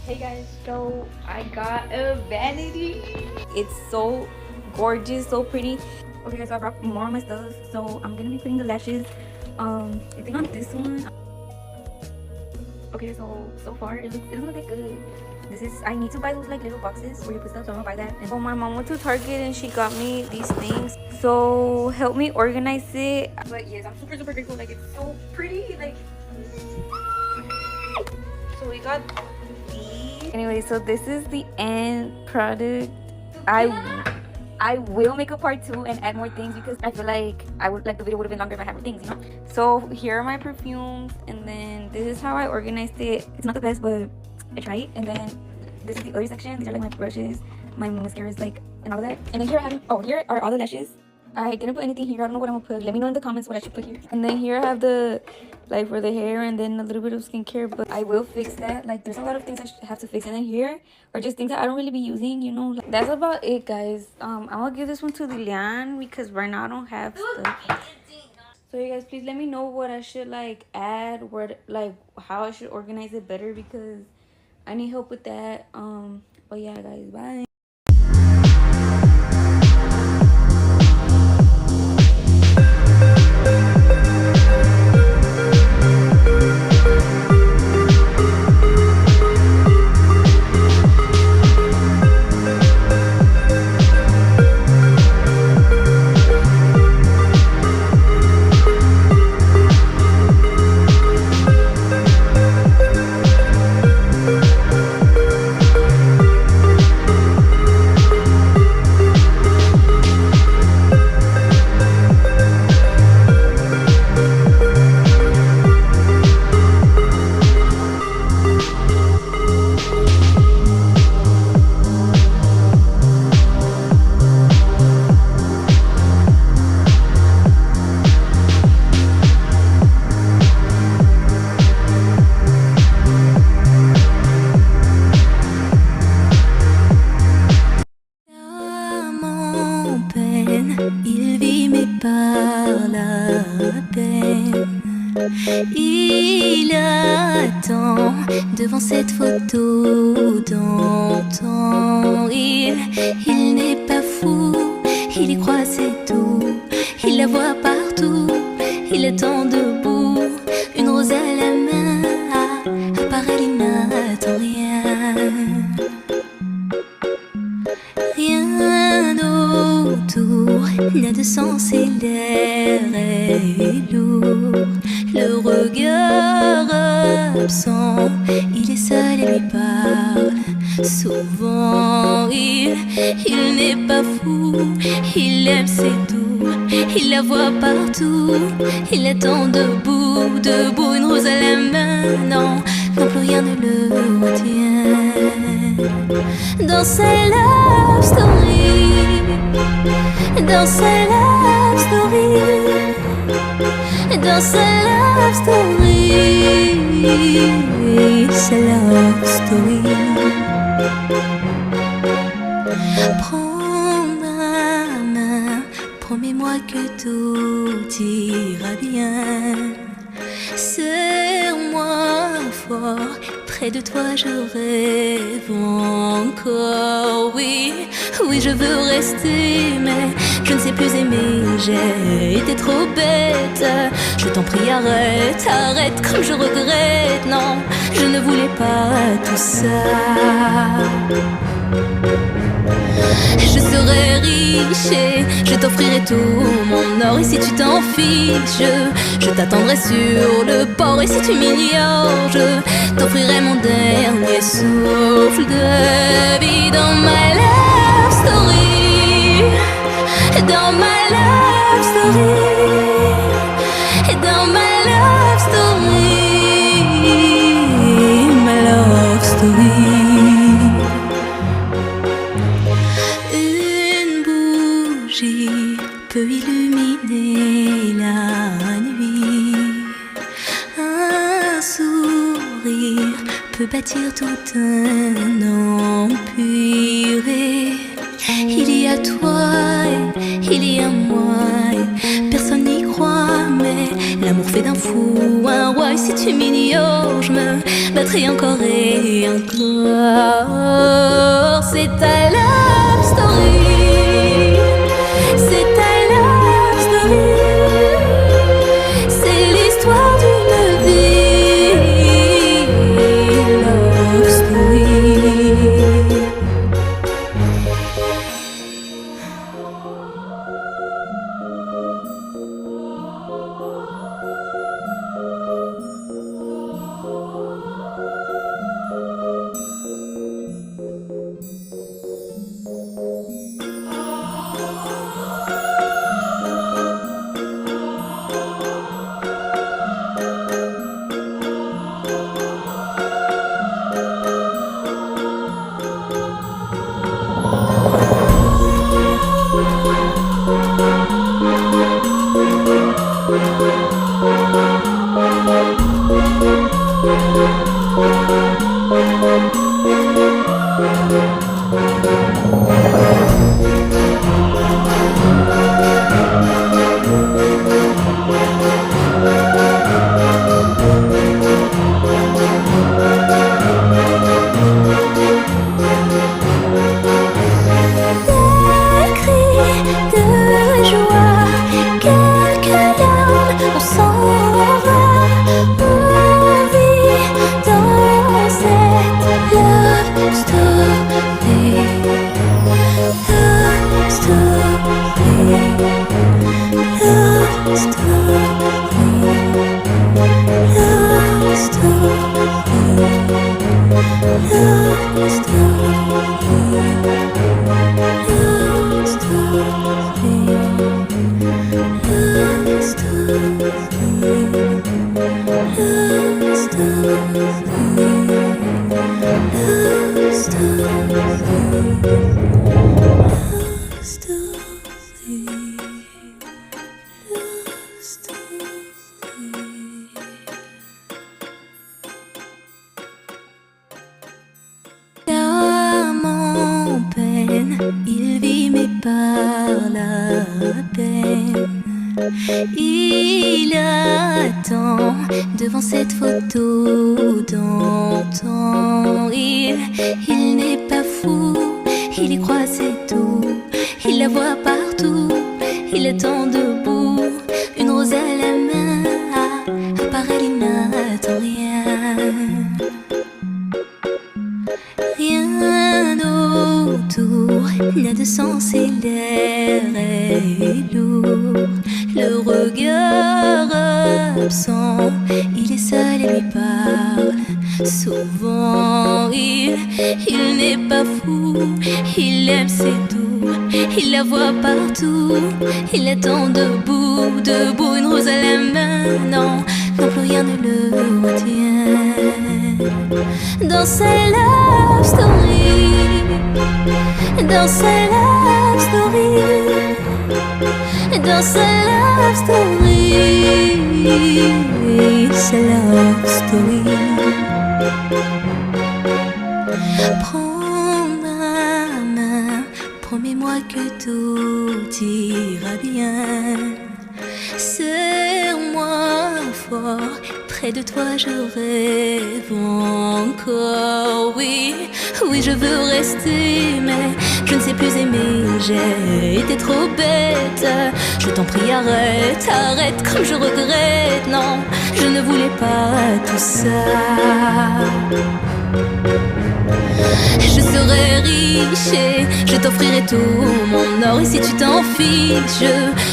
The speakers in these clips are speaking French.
Hey guys, so I got a vanity. It's so gorgeous, so pretty. Okay guys, so I brought more of my stuff. So I'm gonna be putting the lashes I think on this one. Okay, so far it doesn't look that good. This is, I need to buy those like little boxes where you put stuff, so I'm gonna buy that. And so my mom went to Target and she got me these things, so help me organize it. But yes, I'm super grateful. Like, it's so pretty. Like, so we got these. Anyway, so this is the end product. I will make a part 2 and add more things because I feel like the video would have been longer if I had more things, you know. So here are my perfumes, and then this is how I organized it. It's not the best, but I tried. And then this is the other section. These are like my brushes, my mascaras, like, and all of that. And then here I have, here are all the lashes. I didn't put anything here. I don't know what I'm gonna put. Let me know in the comments what I should put here. And then here I have the, like, for the hair, and then a little bit of skincare, but I will fix that. Like, there's a lot of things I have to fix. And then here are just things that I don't really be using, you know. Like, that's about it, guys. I'm gonna give this one to Lilian because right now I don't have stuff. So you guys, please let me know what I should like add, like how I should organize it better because I need help with that. But yeah, guys, bye. Il attend devant cette photo d'antan. Il n'est pas fou, il y croit, c'est tout. Il la voit partout, il attend debout, une rose à la main. À part elle, il n'attend rien. Rien autour n'a de sens et l'air est lourd. Le regard absent, il est seul et lui parle souvent. Il n'est pas fou, il aime, c'est tout. Il la voit partout, il attend debout, une rose à la main. Non, plus rien ne le retient. Dans sa love story, dans sa love story, dans sa love story, sa love story. Prends ma main, promets-moi que tout ira bien. Serre-moi fort, près de toi je rêve encore. Oui, je veux rester, mais je ne sais plus aimer. J'ai été trop bête. Je t'en prie, arrête comme je regrette. Non, je ne voulais pas tout ça. Je serai riche et je t'offrirai tout mon or. Et si tu t'en fiches, je t'attendrai sur le port. Et si tu m'ignores, je t'offrirai mon dernier souffle de vie. Dans ma love story, dans ma love story, dans ma love story, ma love story. Peut illuminer la nuit. Un sourire peut bâtir tout un empire. Il y a toi, il y a moi. Personne n'y croit, mais L'amour fait d'un fou un roi, et si tu m'ignores, je me battrai encore et encore. C'est ta love story, c'est ta love story, c'est l'histoire d'une vie, love story. L'âme en peine, il vit mais par la peine. Il attend devant cette photo d'antan. Il n'est pas fou, il y croit c'est tout. Il la voit partout, il attend debout, une rose à la main. À part elle, il n'attend rien. Rien autour n'a de sens et l'air est lourd. Le regard absent, il est seul et lui parle souvent. Il n'est pas fou, il aime c'est tout. Il la voit partout, il attend debout, debout, une rose à la main. Non, non plus rien ne le retient. Dans sa love story, dans sa love story, dans sa love story, sa love story. Prends ma main, promets-moi que tout ira bien. Serre-moi fort, près de toi je rêve encore. Oui, oui je veux rester, mais je ne sais plus aimer. J'ai été trop bête. Je t'en prie arrête, arrête comme je regrette. Non, je ne voulais pas tout ça. Je serai riche et je t'offrirai tout mon or. Et si tu t'en fiches,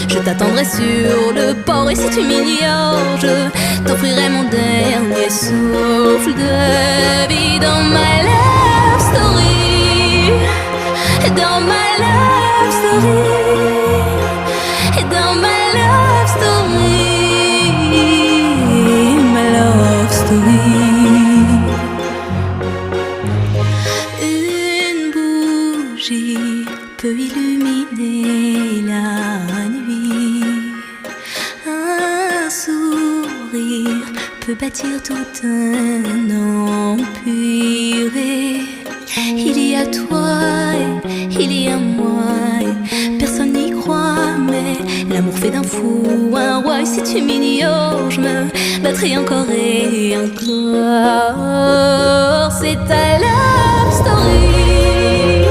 je t'attendrai sur le port. Et si tu m'ignores, je t'offrirai mon dernier souffle de vie. Dans ma love story, dans ma love story, dans ma love story, ma love story. Peut illuminer la nuit. Un sourire peut bâtir tout un empire. Il y a toi et il y a moi. Personne n'y croit, mais l'amour fait d'un fou, un roi. Et si tu m'ignores, je me battrai encore et encore. C'est ta love story.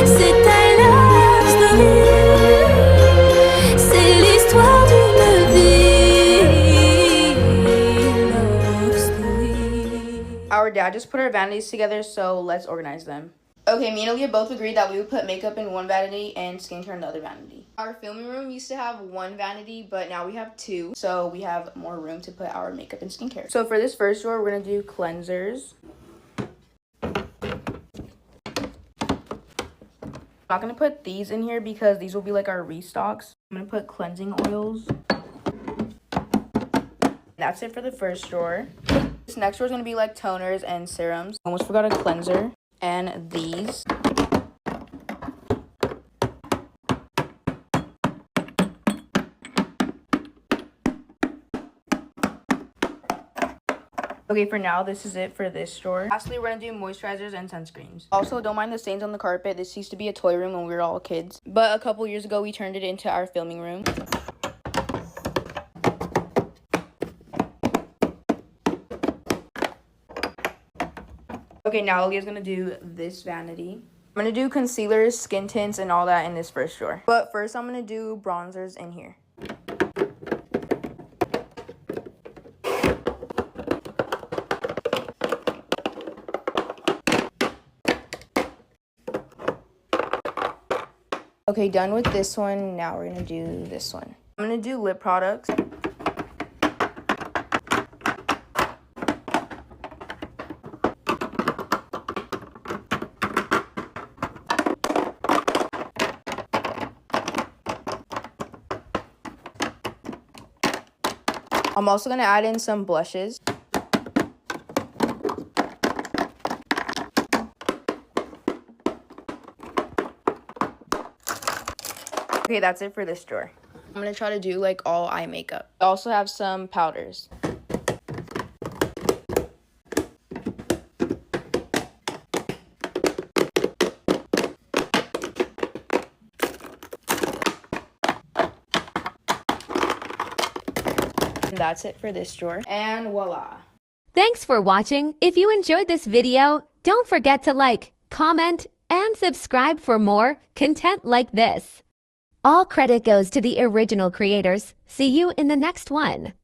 C'est ta love story. C'est l'histoire d'une vie. Love story. Our dad just put our vanities together, so let's organize them. Okay, me and Aaliyah both agreed that we would put makeup in one vanity and skincare in the other vanity. Our filming room used to have one vanity, but now we have two, so we have more room to put our makeup and skincare. So for this first drawer, we're gonna do cleansers. I'm not gonna put these in here because these will be like our restocks. I'm gonna put cleansing oils. That's it for the first drawer. This next drawer is gonna be like toners and serums. Almost forgot a cleanser. And these. Okay, for now, this is it for this drawer. Lastly, we're gonna do moisturizers and sunscreens. Also, don't mind the stains on the carpet. This used to be a toy room when we were all kids. But a couple years ago, we turned it into our filming room. Okay, now Aaliyah's gonna do this vanity. I'm gonna do concealers, skin tints, and all that in this first drawer. But first, I'm gonna do bronzers in here. Okay, done with this one. Now we're gonna do this one. I'm gonna do lip products. I'm also going to add in some blushes. Okay, that's it for this drawer. I'm going to try to do like all eye makeup. I also have some powders. And that's it for this drawer. And voila. Thanks for watching. If you enjoyed this video, don't forget to like, comment, and subscribe for more content like this. All credit goes to the original creators. See you in the next one.